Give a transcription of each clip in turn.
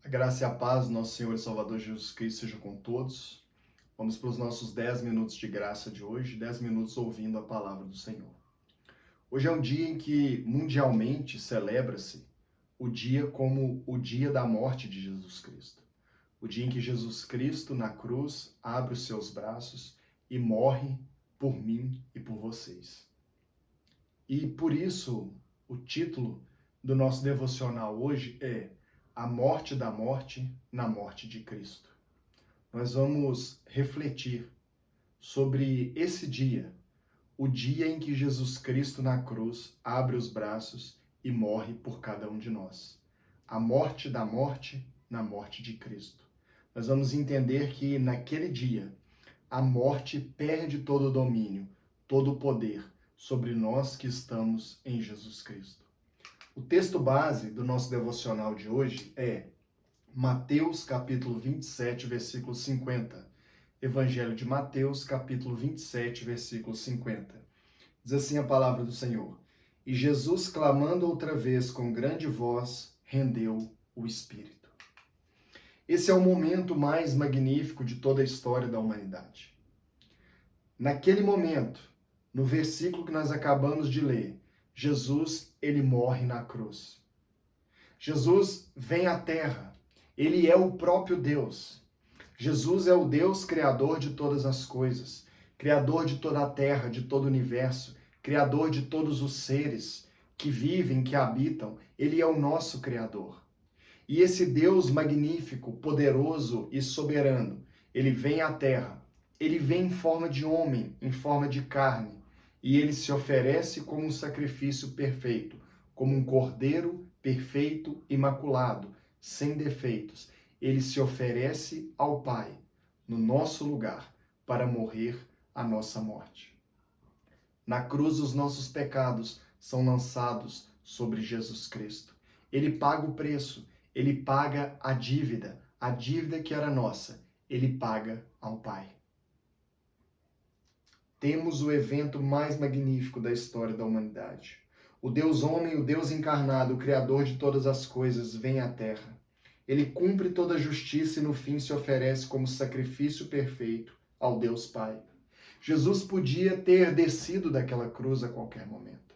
A graça e a paz do nosso Senhor e Salvador Jesus Cristo seja com todos. Vamos para os nossos 10 minutos de graça de hoje, 10 minutos ouvindo a palavra do Senhor. Hoje é um dia em que mundialmente celebra-se o dia como o dia da morte de Jesus Cristo. O dia em que Jesus Cristo na cruz abre os seus braços e morre por mim e por vocês. E por isso o título do nosso devocional hoje é A Morte da Morte na Morte de Cristo. Nós vamos refletir sobre esse dia, o dia em que Jesus Cristo na cruz abre os braços e morre por cada um de nós. A morte da morte na morte de Cristo. Nós vamos entender que naquele dia a morte perde todo o domínio, todo o poder sobre nós que estamos em Jesus Cristo. O texto base do nosso devocional de hoje é Mateus capítulo 27, versículo 50. Evangelho de Mateus, capítulo 27, versículo 50. Diz assim a palavra do Senhor: E Jesus, clamando outra vez com grande voz, rendeu o Espírito. Esse é o momento mais magnífico de toda a história da humanidade. Naquele momento, no versículo que nós acabamos de ler, Jesus, ele morre na cruz. Jesus vem à Terra. Ele é o próprio Deus. Jesus é o Deus criador de todas as coisas, criador de toda a terra, de todo o universo, criador de todos os seres que vivem, que habitam. Ele é o nosso criador. E esse Deus magnífico, poderoso e soberano, ele vem à Terra. Ele vem em forma de homem, em forma de carne, e ele se oferece como um sacrifício perfeito, como um cordeiro perfeito, imaculado, sem defeitos. Ele se oferece ao Pai, no nosso lugar, para morrer a nossa morte. Na cruz, os nossos pecados são lançados sobre Jesus Cristo. Ele paga o preço, ele paga a dívida que era nossa, ele paga ao Pai. Temos o evento mais magnífico da história da humanidade. O Deus homem, o Deus encarnado, o Criador de todas as coisas, vem à Terra. Ele cumpre toda a justiça e no fim se oferece como sacrifício perfeito ao Deus Pai. Jesus podia ter descido daquela cruz a qualquer momento.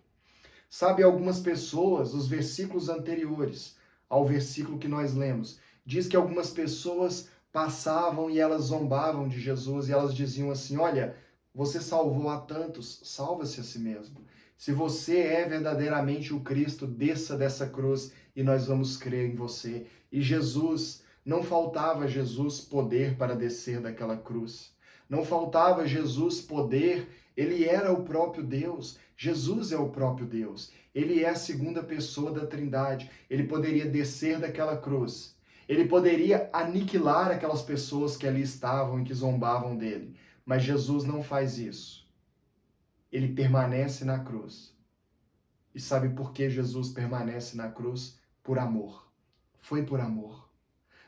Sabe, algumas pessoas, os versículos anteriores ao versículo que nós lemos, diz que algumas pessoas passavam e elas zombavam de Jesus e elas diziam assim: olha, você salvou a tantos, salva-se a si mesmo. Se você é verdadeiramente o Cristo, desça dessa cruz e nós vamos crer em você. E Jesus, não faltava a Jesus poder para descer daquela cruz. Não faltava a Jesus poder, ele era o próprio Deus. Jesus é o próprio Deus. Ele é a segunda pessoa da Trindade. Ele poderia descer daquela cruz. Ele poderia aniquilar aquelas pessoas que ali estavam e que zombavam dele. Mas Jesus não faz isso. Ele permanece na cruz. E sabe por que Jesus permanece na cruz? Por amor. Foi por amor.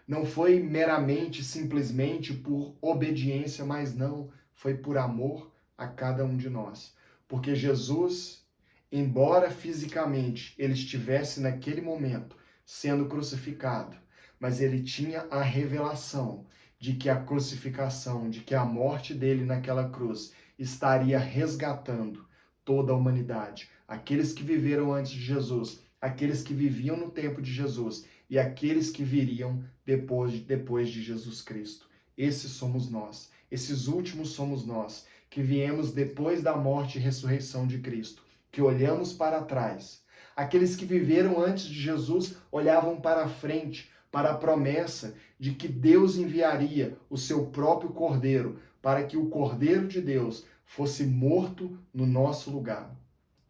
Não foi meramente, simplesmente por obediência, mas não. Foi por amor a cada um de nós. Porque Jesus, embora fisicamente ele estivesse naquele momento sendo crucificado, mas ele tinha a revelação de que a crucificação, de que a morte dele naquela cruz estaria resgatando toda a humanidade. Aqueles que viveram antes de Jesus, aqueles que viviam no tempo de Jesus e aqueles que viriam depois de Jesus Cristo. Esses somos nós. Esses últimos somos nós, que viemos depois da morte e ressurreição de Cristo, que olhamos para trás. Aqueles que viveram antes de Jesus olhavam para frente, para a promessa de que Deus enviaria o seu próprio Cordeiro, para que o Cordeiro de Deus fosse morto no nosso lugar.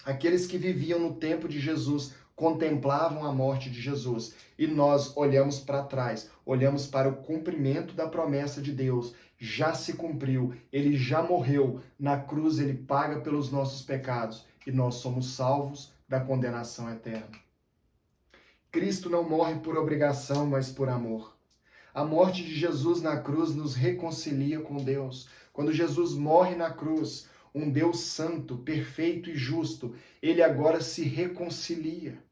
Aqueles que viviam no tempo de Jesus contemplavam a morte de Jesus e nós olhamos para trás, olhamos para o cumprimento da promessa de Deus. Já se cumpriu, ele já morreu, na cruz ele paga pelos nossos pecados e nós somos salvos da condenação eterna. Cristo não morre por obrigação, mas por amor. A morte de Jesus na cruz nos reconcilia com Deus. Quando Jesus morre na cruz, um Deus santo, perfeito e justo, ele agora se reconcilia.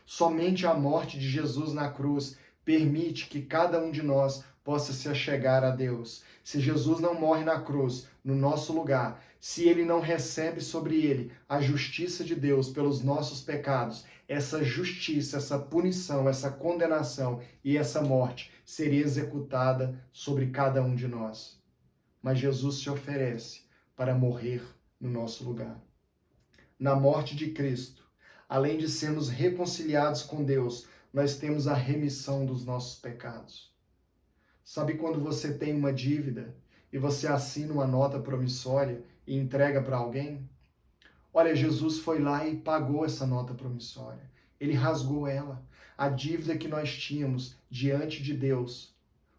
Somente a morte de Jesus na cruz permite que cada um de nós possa se achegar a Deus. Se Jesus não morre na cruz, no nosso lugar, se ele não recebe sobre ele a justiça de Deus pelos nossos pecados, essa justiça, essa punição, essa condenação e essa morte seria executada sobre cada um de nós. Mas Jesus se oferece para morrer no nosso lugar. Na morte de Cristo, além de sermos reconciliados com Deus, nós temos a remissão dos nossos pecados. Sabe quando você tem uma dívida e você assina uma nota promissória e entrega para alguém? Olha, Jesus foi lá e pagou essa nota promissória. Ele rasgou ela. A dívida que nós tínhamos diante de Deus,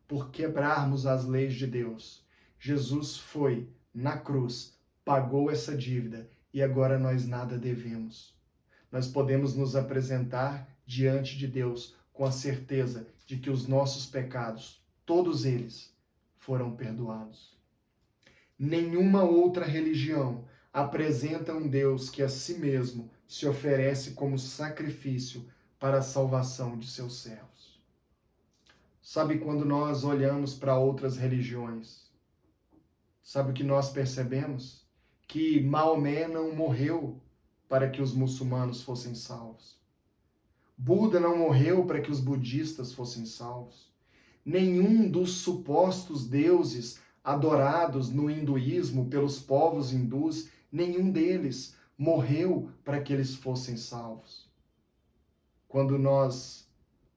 por quebrarmos as leis de Deus. Jesus foi na cruz, pagou essa dívida e agora nós nada devemos. Nós podemos nos apresentar diante de Deus com a certeza de que os nossos pecados, todos eles, foram perdoados. Nenhuma outra religião apresenta um Deus que a si mesmo se oferece como sacrifício para a salvação de seus servos. Sabe quando nós olhamos para outras religiões? Sabe o que nós percebemos? Que Maomé não morreu para que os muçulmanos fossem salvos. Buda não morreu para que os budistas fossem salvos. Nenhum dos supostos deuses adorados no hinduísmo pelos povos hindus, nenhum deles morreu para que eles fossem salvos. Quando nós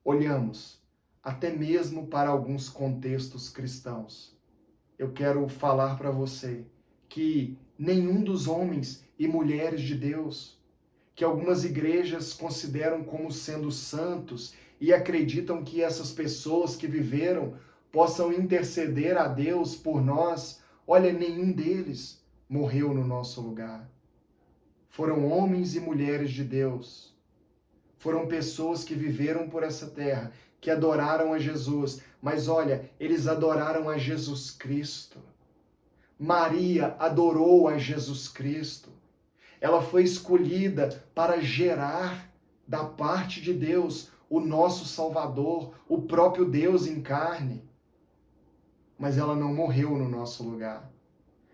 olhamos até mesmo para alguns contextos cristãos, eu quero falar para você que nenhum dos homens e mulheres de Deus, que algumas igrejas consideram como sendo santos e acreditam que essas pessoas que viveram possam interceder a Deus por nós, olha, nenhum deles morreu no nosso lugar. Foram homens e mulheres de Deus. Foram pessoas que viveram por essa terra, que adoraram a Jesus. Mas olha, eles adoraram a Jesus Cristo. Maria adorou a Jesus Cristo. Ela foi escolhida para gerar da parte de Deus o nosso Salvador, o próprio Deus em carne. Mas ela não morreu no nosso lugar.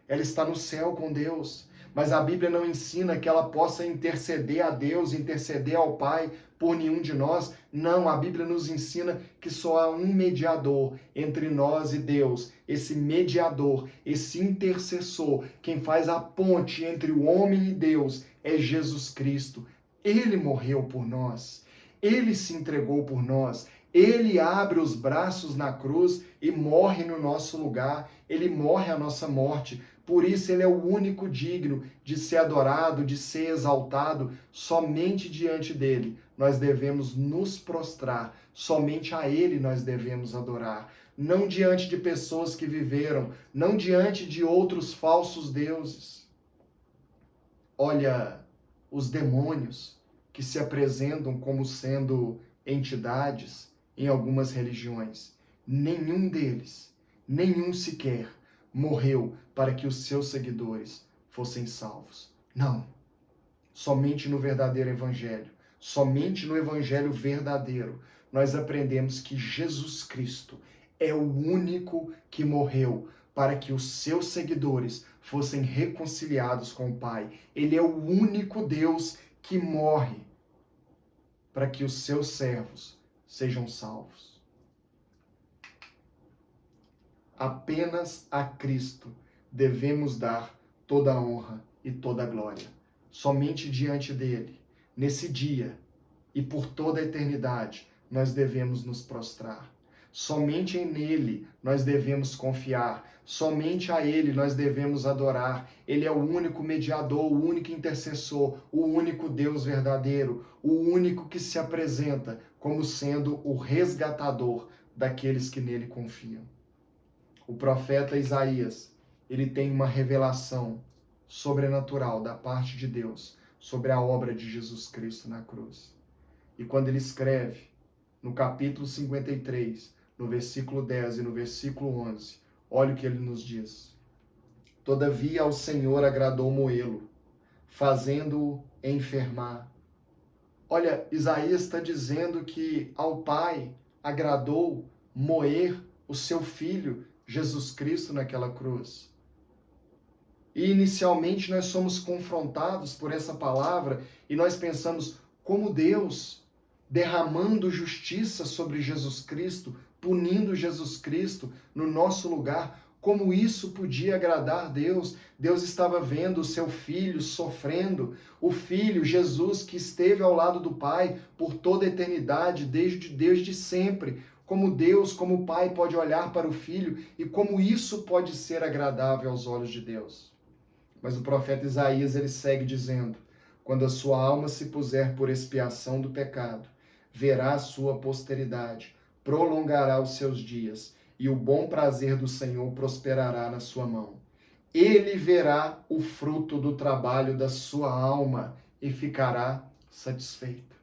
Ela está no céu com Deus. Mas a Bíblia não ensina que ela possa interceder a Deus, interceder ao Pai por nenhum de nós. Não, a Bíblia nos ensina que só há um mediador entre nós e Deus. Esse mediador, esse intercessor, quem faz a ponte entre o homem e Deus é Jesus Cristo. Ele morreu por nós. Ele se entregou por nós. Ele abre os braços na cruz e morre no nosso lugar. Ele morre a nossa morte. Por isso ele é o único digno de ser adorado, de ser exaltado. Somente diante dele nós devemos nos prostrar. Somente a ele nós devemos adorar. Não diante de pessoas que viveram, não diante de outros falsos deuses. Olha, os demônios que se apresentam como sendo entidades em algumas religiões, nenhum deles, nenhum sequer, morreu para que os seus seguidores fossem salvos. Não. Somente no verdadeiro evangelho, somente no evangelho verdadeiro, nós aprendemos que Jesus Cristo é o único que morreu para que os seus seguidores fossem reconciliados com o Pai. Ele é o único Deus que morre para que os seus servos sejam salvos. Apenas a Cristo devemos dar toda a honra e toda a glória. Somente diante dele, nesse dia e por toda a eternidade, nós devemos nos prostrar. Somente nele nós devemos confiar. Somente a ele nós devemos adorar. Ele é o único mediador, o único intercessor, o único Deus verdadeiro, o único que se apresenta como sendo o resgatador daqueles que nele confiam. O profeta Isaías, ele tem uma revelação sobrenatural da parte de Deus sobre a obra de Jesus Cristo na cruz. E quando ele escreve, no capítulo 53, no versículo 10 e no versículo 11, olha o que ele nos diz. Todavia ao Senhor agradou moê-lo, fazendo-o enfermar. Olha, Isaías está dizendo que ao Pai agradou moer o seu filho, Jesus Cristo, naquela cruz. E inicialmente nós somos confrontados por essa palavra e nós pensamos como Deus, derramando justiça sobre Jesus Cristo, punindo Jesus Cristo no nosso lugar, como isso podia agradar Deus? Deus estava vendo o seu filho sofrendo, o filho, Jesus, que esteve ao lado do Pai por toda a eternidade, desde sempre. Como Deus, como Pai, pode olhar para o filho e como isso pode ser agradável aos olhos de Deus. Mas o profeta Isaías, ele segue dizendo: quando a sua alma se puser por expiação do pecado, verá a sua posteridade, prolongará os seus dias, e o bom prazer do Senhor prosperará na sua mão. Ele verá o fruto do trabalho da sua alma e ficará satisfeito.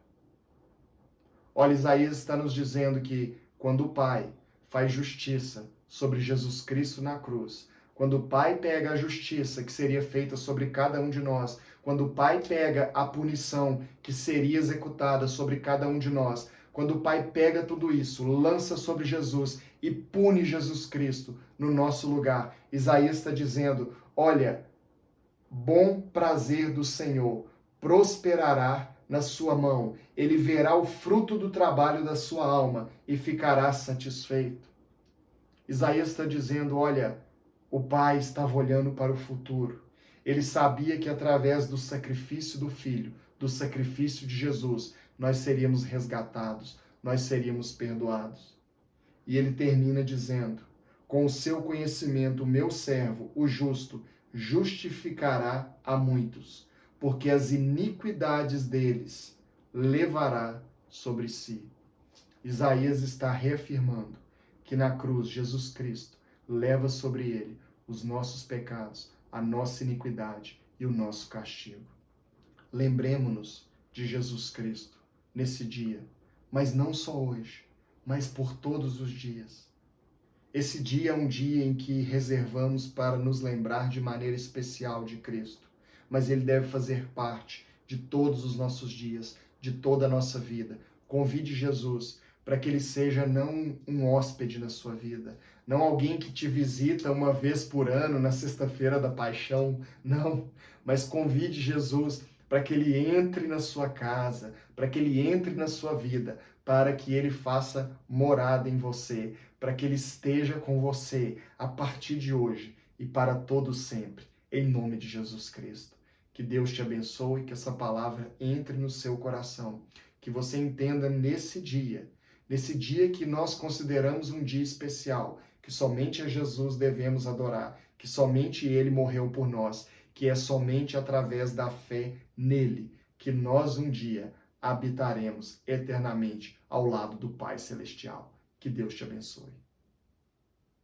Olha, Isaías está nos dizendo que quando o Pai faz justiça sobre Jesus Cristo na cruz, quando o Pai pega a justiça que seria feita sobre cada um de nós, quando o Pai pega a punição que seria executada sobre cada um de nós, quando o Pai pega tudo isso, lança sobre Jesus e pune Jesus Cristo no nosso lugar, Isaías está dizendo: olha, bom prazer do Senhor prosperará na sua mão, ele verá o fruto do trabalho da sua alma e ficará satisfeito. Isaías está dizendo: olha, o Pai estava olhando para o futuro. Ele sabia que através do sacrifício do Filho, do sacrifício de Jesus, nós seríamos resgatados, nós seríamos perdoados. E ele termina dizendo: com o seu conhecimento, o meu servo, o justo, justificará a muitos, porque as iniquidades deles levará sobre si. Isaías está reafirmando que na cruz, Jesus Cristo leva sobre ele os nossos pecados, a nossa iniquidade e o nosso castigo. Lembremos-nos de Jesus Cristo nesse dia, mas não só hoje, mas por todos os dias. Esse dia é um dia em que reservamos para nos lembrar de maneira especial de Cristo, mas ele deve fazer parte de todos os nossos dias, de toda a nossa vida. Convide Jesus para que ele seja não um hóspede na sua vida, não alguém que te visita uma vez por ano na sexta-feira da paixão, não, mas convide Jesus para que ele entre na sua casa, para que ele entre na sua vida, para que ele faça morada em você, para que ele esteja com você a partir de hoje e para todo sempre, em nome de Jesus Cristo. Que Deus te abençoe, que essa palavra entre no seu coração, que você entenda nesse dia que nós consideramos um dia especial, que somente a Jesus devemos adorar, que somente ele morreu por nós, que é somente através da fé nele que nós um dia habitaremos eternamente ao lado do Pai Celestial. Que Deus te abençoe.